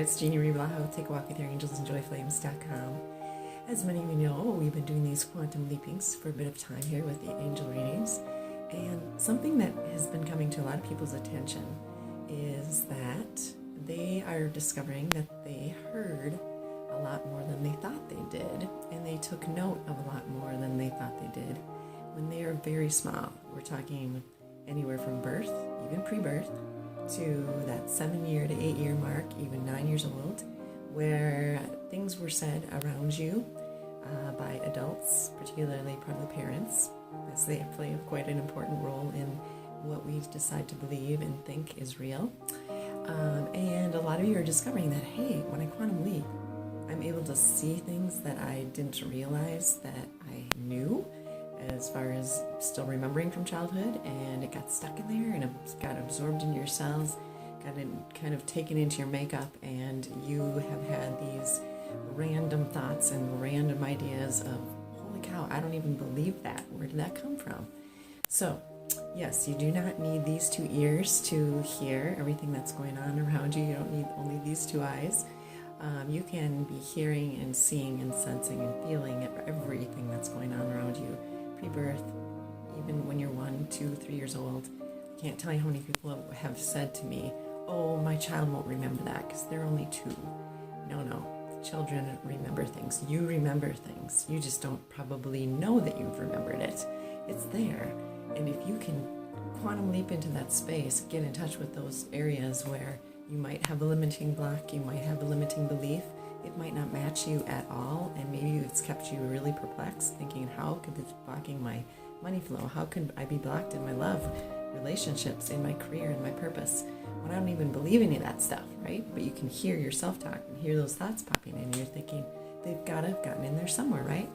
it's Jeannie Blaha. Take a walk with your angels, enjoyflames.com. As many of you know, we've been doing these quantum leapings for a bit of time here with the angel readings. And something that has been coming to a lot of people's attention is that they are discovering that they heard a lot more than they thought they did. And they took note of a lot more than they thought they did when they are very small. We're talking anywhere from birth, even pre-birth, to that 7-year to 8-year mark, even 9 years old, where things were said around you by adults, particularly probably parents, as they play quite an important role in what we decide to believe and think is real. And a lot of you are discovering that, hey, when I quantum leap, I'm able to see things that I didn't realize that I knew, as far as still remembering from childhood, and it got stuck in there and it got absorbed into your cells, got kind of taken into your makeup, and you have had these random thoughts and random ideas of, holy cow, I don't even believe that. Where did that come from? So, yes, you do not need these 2 ears to hear everything that's going on around you. You don't need only these 2 eyes. You can be hearing and seeing and sensing and feeling everything that's going on around you. Pre-birth, even when you're 1, 2, 3 years old. I can't tell you how many people have said to me, oh, my child won't remember that because they're only 2. No. Children remember things. You remember things. You just don't probably know that you've remembered it. It's there. And if you can quantum leap into that space, get in touch with those areas where you might have a limiting block, you might have a limiting belief, it might not match you at all, and maybe it's kept you really perplexed, thinking, how could this be blocking my money flow? How could I be blocked in my love, relationships, in my career, in my purpose, when I don't even believe any of that stuff, right? But you can hear your self-talk and hear those thoughts popping in, and you're thinking, they've got to have gotten in there somewhere, right?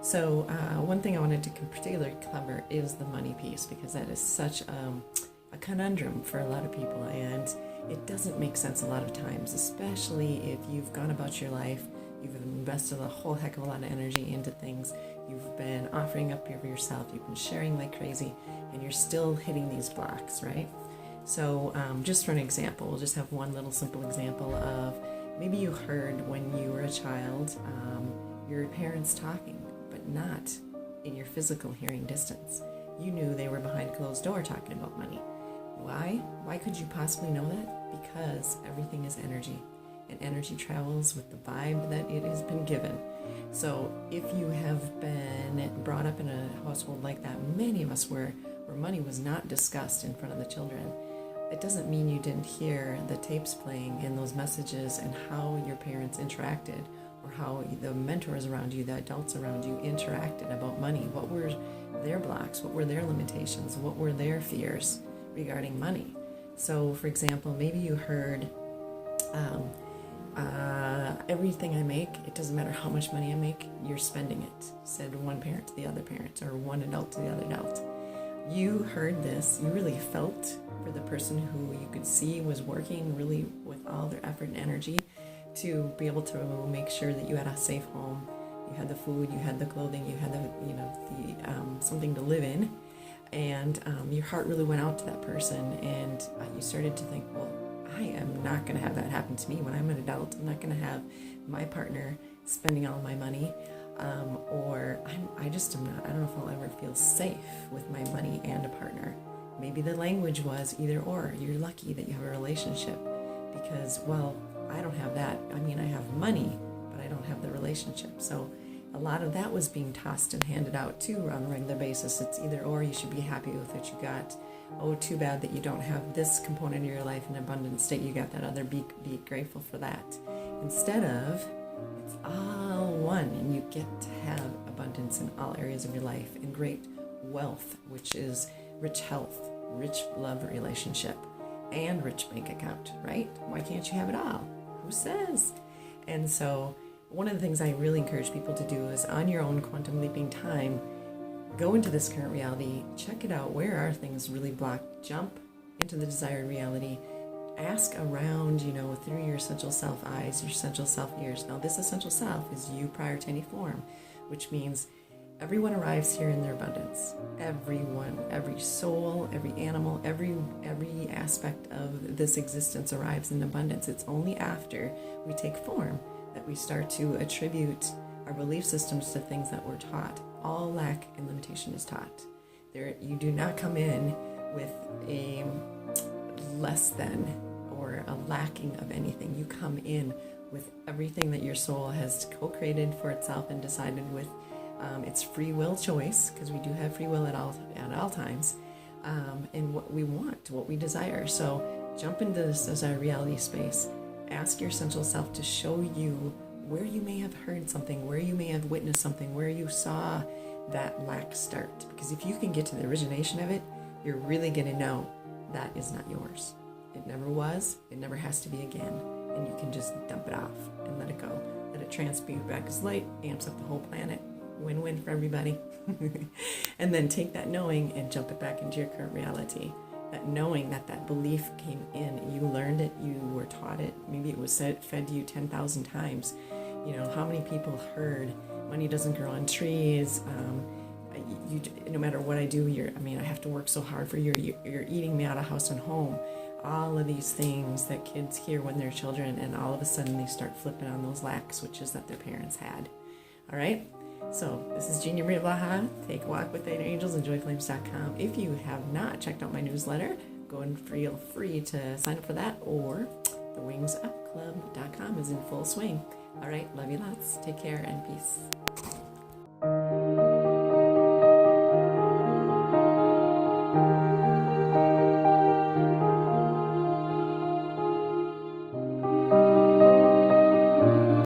So one thing I wanted to particularly cover is the money piece, because that is such a conundrum for a lot of people, and it doesn't make sense a lot of times, especially if you've gone about your life, you've invested a whole heck of a lot of energy into things, you've been offering up of yourself, you've been sharing like crazy, and you're still hitting these blocks, right? So just for an example, we'll just have one little simple example of maybe you heard when you were a child your parents talking, but not in your physical hearing distance. You knew they were behind a closed door talking about money. Why? Why could you possibly know that? Because everything is energy, and energy travels with the vibe that it has been given. So if you have been brought up in a household like that, many of us where money was not discussed in front of the children, it doesn't mean you didn't hear the tapes playing and those messages and how your parents interacted, or how the mentors around you, the adults around you interacted about money. What were their blocks? What were their limitations? What were their fears regarding money? So, for example, maybe you heard, everything I make, it doesn't matter how much money I make, you're spending it, said one parent to the other parent, or one adult to the other adult. You heard this, you really felt for the person who you could see was working really with all their effort and energy to be able to make sure that you had a safe home, you had the food, you had the clothing, you had the something to live in, and your heart really went out to that person, and you started to think, well, I am not going to have that happen to me when I'm an adult. I'm not going to have my partner spending all my money, or I just am not. I don't know if I'll ever feel safe with my money and a partner. Maybe the language was either or. You're lucky that you have a relationship, because, well, I don't have that. I mean, I have money, but I don't have the relationship. So a lot of that was being tossed and handed out too on a regular basis. It's either or. You should be happy with what you got. Oh, too bad that you don't have this component of your life in abundant state. You got that other. Be grateful for that. Instead of, it's all one, and you get to have abundance in all areas of your life, and great wealth, which is rich health, rich love relationship, and rich bank account, right? Why can't you have it all? Who says? And so one of the things I really encourage people to do is, on your own quantum leaping time, go into this current reality, check it out. Where are things really blocked? Jump into the desired reality. Ask around, through your essential self eyes, your essential self ears. Now, this essential self is you prior to any form, which means Everyone arrives here in their abundance. Everyone, every soul, every animal, every aspect of this existence arrives in abundance. It's only after we take form that we start to attribute our belief systems to things that we're taught. All lack and limitation is taught. You do not come in with a less than or a lacking of anything. You come in with everything that your soul has co-created for itself and decided with its free will choice, because we do have free will at all times, and what we want, what we desire. So jump into this as a reality space. Ask your essential self to show you where you may have heard something, where you may have witnessed something, where you saw that lack start. Because if you can get to the origination of it, you're really going to know that is not yours. It never was. It never has to be again. And you can just dump it off and let it go. Let it transmute back as light, amps up the whole planet. Win-win for everybody. And then take that knowing and jump it back into your current reality. That knowing that belief came in, you learned it, you were taught it, maybe it was fed to you 10,000 times. You know, how many people heard money doesn't grow on trees, no matter what I do, I have to work so hard for you, you're eating me out of house and home. All of these things that kids hear when they're children, and all of a sudden they start flipping on those lack switches that their parents had. All right? So this is Jeannie Blaha. Take a walk with the angels, enjoyflames.com. If you have not checked out my newsletter, go and feel free to sign up for that, or the wingsupclub.com is in full swing. All right, love you lots. Take care and peace.